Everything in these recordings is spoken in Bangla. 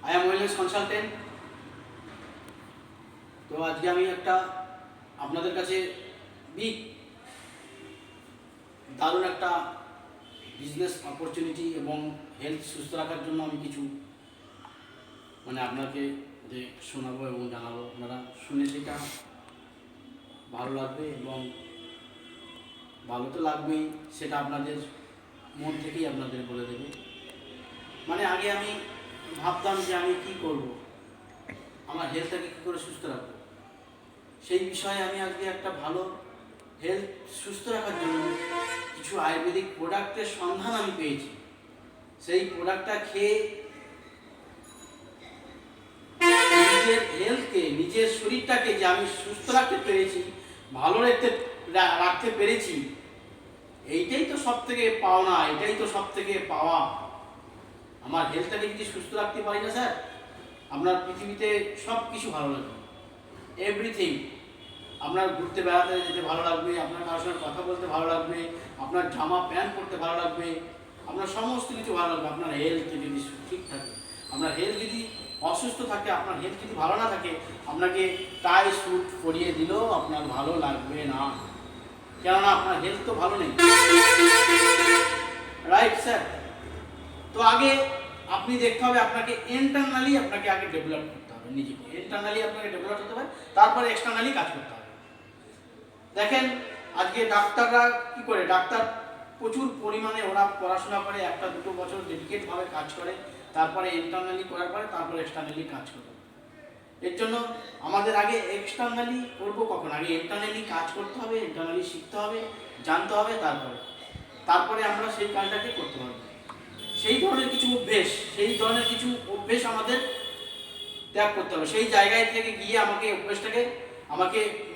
I am wellness consultant. তো আজকে আমি একটা আপনাদের কাছে দারুণ একটা বিজনেস অপরচুনিটি এবং হেলথ সুস্থ রাখার জন্য আমি কিছু আপনাকে যে শোনাবো এবং জানাবো। আপনারা শুনে সেটা ভালো লাগবে এবং ভালো তো লাগবেই, সেটা আপনাদের মন থেকেই আপনাদের বলে দেবে। আগে আমি ভাবতাম যে আমি কি করব, আমার হেলথটাকে কী করে সুস্থ রাখবো, সেই বিষয়ে আমি আজকে একটা ভালো হেলথ সুস্থ রাখার জন্য কিছু আয়ুর্বেদিক প্রোডাক্টের সন্ধান আমি পেয়েছি। সেই প্রোডাক্টটা খেয়ে নিজের হেলথকে, নিজের শরীরটাকে যে আমি সুস্থ রাখতে পেরেছি, ভালো রাখতে পেরেছি, এইটাই তো সব থেকে পাওনা, এটাই তো সব থেকে পাওয়া। আমার হেলথটাকে যদি সুস্থ রাখতে পারি না স্যার, আপনার পৃথিবীতে সব কিছু ভালো লাগবে, এভরিথিং। আপনার ঘুরতে বেড়াতে যেতে ভালো লাগবে, আপনার কারোর সঙ্গে কথা বলতে ভালো লাগবে, আপনার জামা প্যান্ট পরতে ভালো লাগবে, আপনার সমস্ত কিছু ভালো লাগবে। আপনার হেলথ যদি ঠিক থাকে, আপনার হেলথ যদি অসুস্থ থাকে, আপনার হেলথ যদি ভালো না থাকে, আপনাকে টাই স্যুট পরিয়ে দিলেও আপনার ভালো লাগবে না, কেননা আপনার হেলথ তো ভালো নেই। Right sir? তো আগে আপনি দেখতে হবে, আপনাকে ইন্টারনালি আপনাকে আগে ডেভেলপ করতে হবে, নিজেকে ইন্টারনালি আপনাকে ডেভেলপ করতে হবে, তারপরে এক্সটার্নালি কাজ করতে হবে। দেখেন আজকে ডাক্তাররা কি করে, ডাক্তার প্রচুর পরিমাণে ওরা পড়াশোনা করে, 1-2 বছর ডেডিকেটভাবে কাজ করে, তারপরে ইন্টারনালি করার পরে তারপরে এক্সটার্নালি কাজ করে। এর জন্য আমাদের আগে এক্সটার্নালি করবো কখন, আগে ইন্টারনালি কাজ করতে হবে, ইন্টারনালি শিখতে হবে, জানতে হবে, তারপরে আমরা সেই কাজটাকে করতে পারবো। সেই ধরনের কিছু অভ্যেস আমাদের ত্যাগ করতে হবে। সেই জায়গায় থেকে গিয়ে আমাকে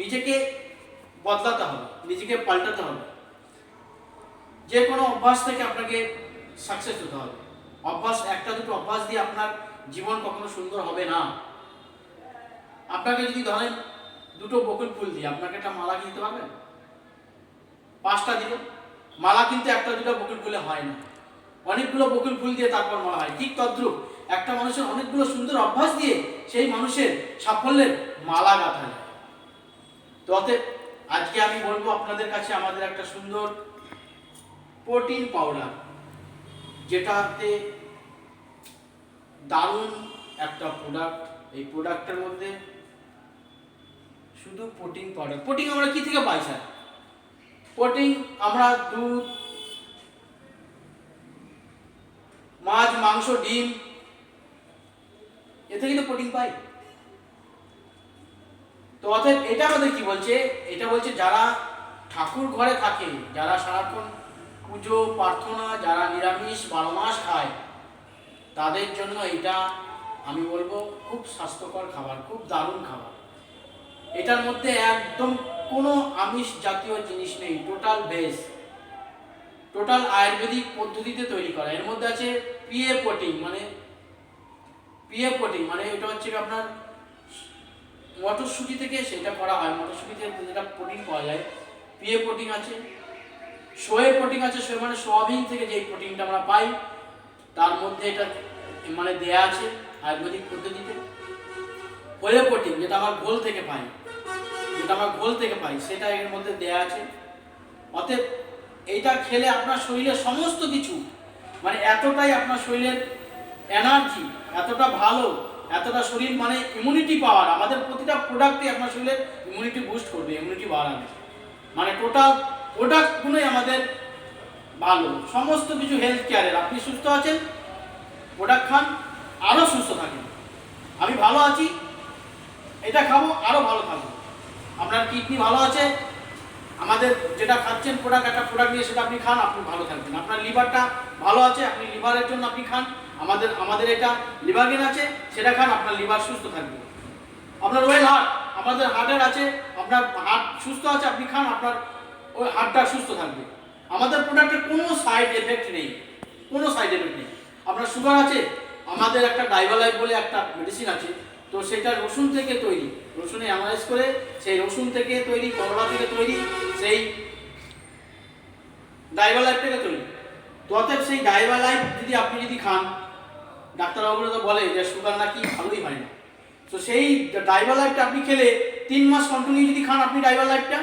নিজেকে বদলাতে হবে, নিজেকে পাল্টাতে হবে। যে কোনো অভ্যাস থেকে আপনাকে সাকসেস হতে হবে। অভ্যাস, 1-2 অভ্যাস দিয়ে আপনার জীবন কখনো সুন্দর হবে না। আপনাকে যদি ধরেন 2টো বকুল ফুল দিয়ে আপনাকে একটা মালা কিনতে পারবেন, 5টা দিল মালা, কিন্তু 1-2টা বকুল ফুলে হয় না, অনেকগুলো বকুল ফুল দিয়ে তারপর মালা হয়। ঠিক তদ্রূপ একটা মানুষের অনেকগুলো সুন্দর অভ্যাস দিয়ে সেই মানুষের সাফল্যের মালা গাঁথা যায়। তো অতএব আজকে আমি বলবো আপনাদের কাছে আমাদের একটা সুন্দর প্রোটিন পাউডার, যেটাতে দারুণ একটা প্রোডাক্ট। এই প্রোডাক্টের মধ্যে শুধু প্রোটিন পাউডার। প্রোটিন আমরা কি থেকে পাই স্যার? প্রোটিন আমরা দুধ, মাছ, মাংস, ডিম, এ থেকে তো প্রোটিন পাই। তো অতএব এটা আমাদের কি বলছে, এটা বলছে যারা ঠাকুর ঘরে থাকে, যারা সারাক্ষণ পুজো প্রার্থনা, যারা নিরামিষ 12 মাস খায়, তাদের জন্য এটা আমি বলবো খুব স্বাস্থ্যকর খাবার, খুব দারুণ খাবার। এটার মধ্যে একদম কোনো আমিষ জাতীয় জিনিস নেই, টোটাল ভেজ, টোটাল আয়ুর্বেদিক পদ্ধতিতে তৈরি করা। এর মধ্যে আছে পিএ প্রোটিন, মানে এটা হচ্ছে আপনার মটরশুঁটি থেকে সেটা করা হয়, মটরশুঁটি থেকে যেটা প্রোটিন পাওয়া যায়, পিএ প্রোটিন আছে। সোয়ে প্রোটিন আছে, সোয়ে মানে সোয়াবিন থেকে যেই প্রোটিনটা আমরা পাই, তার মধ্যে এটা দেয়া আছে আয়ুর্বেদিক পদ্ধতিতে। হোয়ে প্রোটিন যেটা আমার ঘোল থেকে পাই, সেটা এর মধ্যে দেয়া আছে। অতএব এইটা খেলে আপনার শরীরের সমস্ত কিছু এতটাই আপনার শরীরের এনার্জি, এতটা ভালো, এতটা শরীর ইমিউনিটি পাওয়ার, আমাদের প্রতিটা প্রোডাক্টই আপনার শরীরের ইমিউনিটি বুস্ট করবে, ইমিউনিটি বাড়াবে। টোটাল প্রোডাক্টগুলোই আমাদের ভালো, সমস্ত কিছু হেলথ কেয়ারের। আপনি সুস্থ আছেন, প্রোডাক্ট খান, আরও সুস্থ থাকেন। আমি ভালো আছি, এটা খাবো, আরও ভালো থাকবো। আপনার কিডনি ভালো আছে, আমাদের যেটা খাচ্ছেন একটা প্রোডাক্ট নিয়ে সেটা আপনি খান, আপনি ভালো থাকবেন। আপনার লিভারটা ভালো আছে, আপনি লিভারের জন্য আপনি খান, আমাদের এটা লিভার গেন আছে, সেটা খান, আপনার লিভার সুস্থ থাকবে। আপনার ওয়েল হার্ট, আমাদের হার্টের আছে, আপনার হার্ট সুস্থ আছে, আপনি খান, আপনার ওই হার্টটা সুস্থ থাকবে। আমাদের প্রোডাক্টের কোনো সাইড এফেক্ট নেই। আপনার সুগার আছে, আমাদের একটা ডাইভালাইফ বলে একটা মেডিসিন আছে, তো সেটা রসুন থেকে তৈরি, রসুনে অ্যানালাইজ করে সেই রসুন থেকে তৈরি, করলা থেকে তৈরি, সেই ডাইভালাইফ থেকে তৈরি। তো অতএব সেই ডাইভালাইফ যদি আপনি খান, ডাক্তারবাবুরা তো বলে যে সুগার নাকি ভালোই হয় না। তো সেই ডাইভা লাইফটা আপনি খেলে 3 মাস কন্টিনিউ যদি খান আপনি ডাইভা লাইফটা,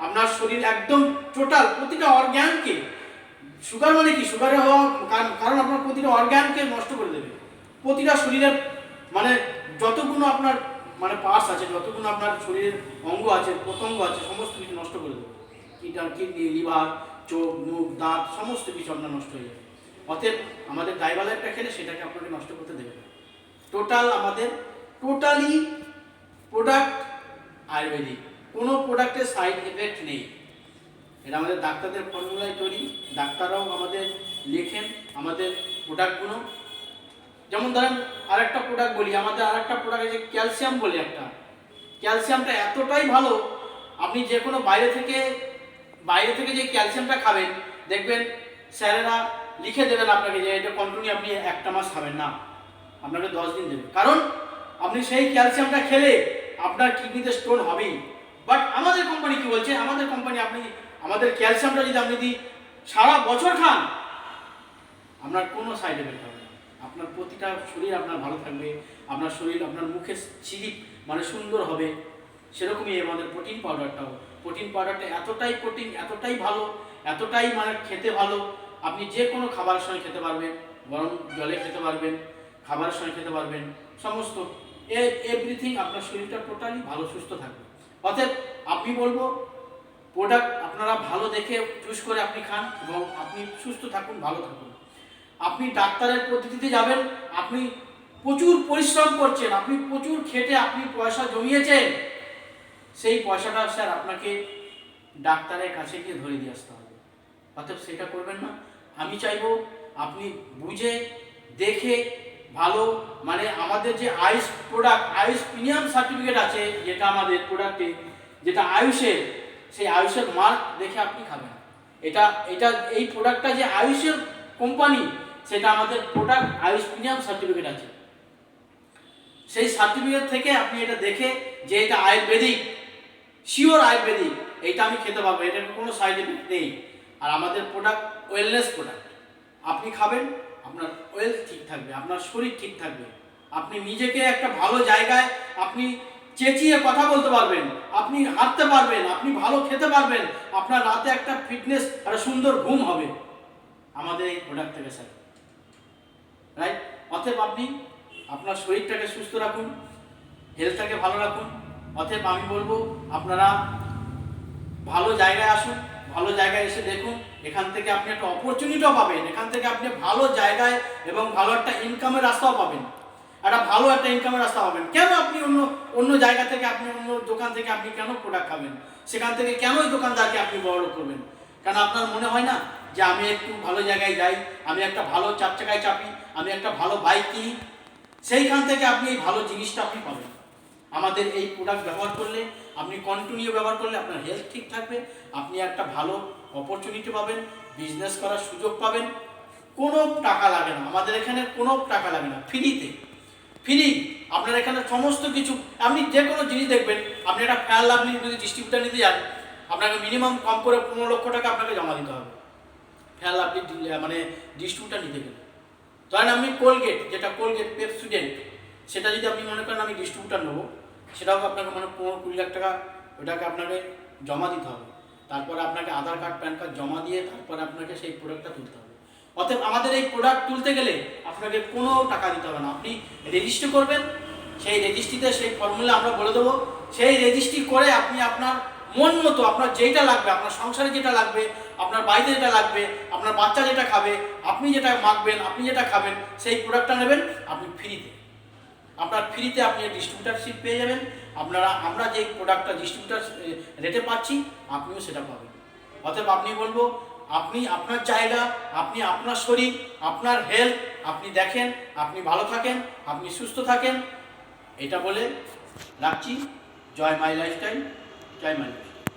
আপনার শরীর একদম টোটাল প্রতিটা অর্গ্যানকে, সুগার মানে কি, সুগারে হওয়া কারণ আপনার প্রতিটা অর্গ্যানকে নষ্ট করে দেবে, প্রতিটা শরীরের মানে যতগুলো আপনার মানে পার্টস আছে, যতগুলো আপনার শরীরের অঙ্গ আছে, প্রত্যঙ্গ আছে, সমস্ত কিছু নষ্ট করে দেবে। কিডনি, লিভার, চোখ, মুখ, দাঁত সমস্ত কিছু আপনার নষ্ট হয়ে যাবে। অতএব আমাদের ডাইভা লাইফটা খেলে সেটাকে আপনাকে নষ্ট করতে দেবে না। আমাদের টোটালি প্রোডাক্ট আয়ুর্বেদিক, কোনো প্রোডাক্টের সাইড এফেক্ট নেই। এটা আমাদের ডাক্তারদের ফর্মুলায় তৈরি, ডাক্তাররাও আমাদের লেখেন আমাদের প্রোডাক্টগুলো। যেমন ধরেন আরেকটা প্রোডাক্ট বলি, আমাদের আরেকটা প্রোডাক্ট আছে ক্যালসিয়াম বলে একটা, ক্যালসিয়ামটা এতটাই ভালো, আপনি যে কোনো বাইরে থেকে যে ক্যালসিয়ামটা খাবেন, দেখবেন স্যারেরা লিখে দেবেন আপনাকে যে এটা কন্টিনিউ আপনি 1 মাস খাবেন না, আপনাকে 10 দিন দেবে, কারণ আপনি সেই ক্যালসিয়ামটা খেলে আপনার কিডনিতে স্টোন হবেই। বাট আমাদের কোম্পানি কি বলছে, আমাদের কোম্পানি আমাদের ক্যালসিয়ামটা যদি সারা বছর খান, আপনার কোনো সাইড এফেক্ট হবে না, আপনার প্রতিটা শরীর আপনার ভালো থাকবে, আপনার শরীর আপনার মুখে চিরিপ মানে সুন্দর হবে। সেরকমই আমাদের প্রোটিন পাউডারটা এতটাই প্রোটিন, এতটাই ভালো, এতটাই মানে খেতে ভালো, আপনি যে কোনো খাবারের সঙ্গে খেতে পারবেন, গরম জলে খেতে পারবেন, খাবারের সঙ্গে খেতে পারবেন, সমস্ত এভরিথিং আপনার শরীরটা টোটালি ভালো সুস্থ থাকবে। অতএব আমি বলবো প্রোডাক্ট আপনারা ভালো দেখে চুজ করে আপনি খান এবং আপনি সুস্থ থাকুন, ভালো থাকুন। আপনি ডাক্তারের পদ্ধতিতে যাবেন, আপনি প্রচুর পরিশ্রম করছেন, আপনি প্রচুর খেটে আপনি পয়সা জমিয়েছেন, সেই পয়সাটা স্যার আপনাকে ডাক্তারের কাছে গিয়ে ধরে দিয়ে আসতে হবে। অতএব সেটা করবেন না। আমি চাইবো আপনি বুঝে দেখে ভালো, মানে আমাদের যে Ayush product, Ayush premium certificate আছে যেটা আমাদের প্রোডাক্টে, যেটা আয়ুষের, সেই আয়ুষের মার্ক দেখে আপনি খাবেন। এই প্রোডাক্টটা যে আয়ুষের কোম্পানি, সেটা আমাদের প্রোডাক্ট আয়ুষ প্রিমিয়াম সার্টিফিকেট আছে, সেই সার্টিফিকেট থেকে আপনি এটা দেখে যে এটা আয়ুর্বেদিক, শিওর আয়ুর্বেদিক, এইটা আমি খেতে পারবো, এটার কোনো সাইড এফেক্ট নেই। আর আমাদের প্রোডাক্ট ওয়েলনেস প্রোডাক্ট, আপনি খাবেন আপনার ওয়েলথ ঠিক থাকবে, আপনার শরীর ঠিক থাকবে, আপনি নিজেকে একটা ভালো জায়গায় আপনি চেঁচিয়ে কথা বলতে পারবেন, আপনি হাঁটতে পারবেন, আপনি ভালো খেতে পারবেন, আপনার রাতে একটা ফিটনেস আর সুন্দর ঘুম হবে আমাদের এই প্রোডাক্ট থেকে স্যার, রাইট? অতএব আপনি আপনার শরীরটাকে সুস্থ রাখুন, হেলথটাকে ভালো রাখুন। অতএব আমি বলবো আপনারা ভালো জায়গায় আসুন, ভালো জায়গায় এসে দেখুন, এখান থেকে আপনি একটা অপরচুনিটিও পাবেন, এখান থেকে আপনি ভালো জায়গায় এবং ভালো একটা ইনকামের রাস্তাও পাবেন, ভালো একটা ইনকামের রাস্তা পাবেন। কেন আপনি অন্য জায়গা থেকে, আপনি অন্য দোকান থেকে আপনি কেন প্রোডাক্ট খাবেন, সেখান থেকে কেন ওই দোকানদারকে আপনি বড় করবেন? কারণ আপনার মনে হয় না যে আমি একটু ভালো জায়গায় যাই, আমি একটা ভালো 4 চাকায় চাপি, আমি একটা ভালো বাইক কিনি, সেইখান থেকে আপনি এই ভালো জিনিসটা আপনি পাবেন। আমাদের এই প্রোডাক্ট ব্যবহার করলে, আপনি কন্টিনিউ ব্যবহার করলে আপনার হেলথ ঠিক থাকবে, আপনি একটা ভালো অপরচুনিটি পাবেন, বিজনেস করার সুযোগ পাবেন, কোনো টাকা লাগে না, আমাদের এখানে কোনো টাকা লাগে না, ফ্রি। আপনার এখানে সমস্ত কিছু, আপনি যে কোনো জিনিস দেখবেন, আপনি একটা ফেয়ার লাভলি যদি ডিস্ট্রিবিউটার নিতে যান, আপনাকে মিনিমাম কম করে 15 লক্ষ টাকা আপনাকে জমা দিতে হবে ফেয়ার লাভলি মানে ডিস্ট্রিবিউটার নিতে গেলে। ধরেন আপনি কোলগেট পেপসুডেন্ট, সেটা যদি আপনি মনে করেন আমি ডিস্ট্রিবিউটার নেবো, সেটাও আপনাকে মানে 15-20 লাখ টাকা ওটাকে আপনাকে জমা দিতে হবে, তারপরে আপনাকে আধার কার্ড, প্যান কার্ড জমা দিয়ে তারপরে আপনাকে সেই প্রোডাক্টটা তুলতে হবে। অতএব আমাদের এই প্রোডাক্ট তুলতে গেলে আপনাকে কোনো টাকা দিতে হবে না, আপনি রেজিস্ট্রি করবেন, সেই রেজিস্ট্রিতে সেই ফর্মুলা আমরা বলে দেবো, সেই রেজিস্ট্রি করে আপনি আপনার মন মতো আপনার যেটা লাগবে, আপনার সংসারে যেটা লাগবে, আপনার বাড়িতে যেটা লাগবে, আপনার বাচ্চা যেটা খাবে, আপনি যেটা মাখবেন, আপনি যেটা খাবেন, সেই প্রোডাক্টটা নেবেন আপনি ফ্রিতে, আপনার ফ্রিতে আপনি ডিস্ট্রিবিউটারশিপ পেয়ে যাবেন। আমরা যে প্রোডাক্টটা ডিস্ট্রিবিউটার রেটে পাচ্ছি, আপনিও সেটা পাবেন। অতএব আপনি বলবো, আপনি আপনার জায়গা, আপনি আপনার শরীর, আপনার হেলথ আপনি দেখেন, আপনি ভালো থাকেন, আপনি সুস্থ থাকেন, এটা বলে রাখছি। জয় মাই লাইফস্টাইল, জয় মাই লাইফ।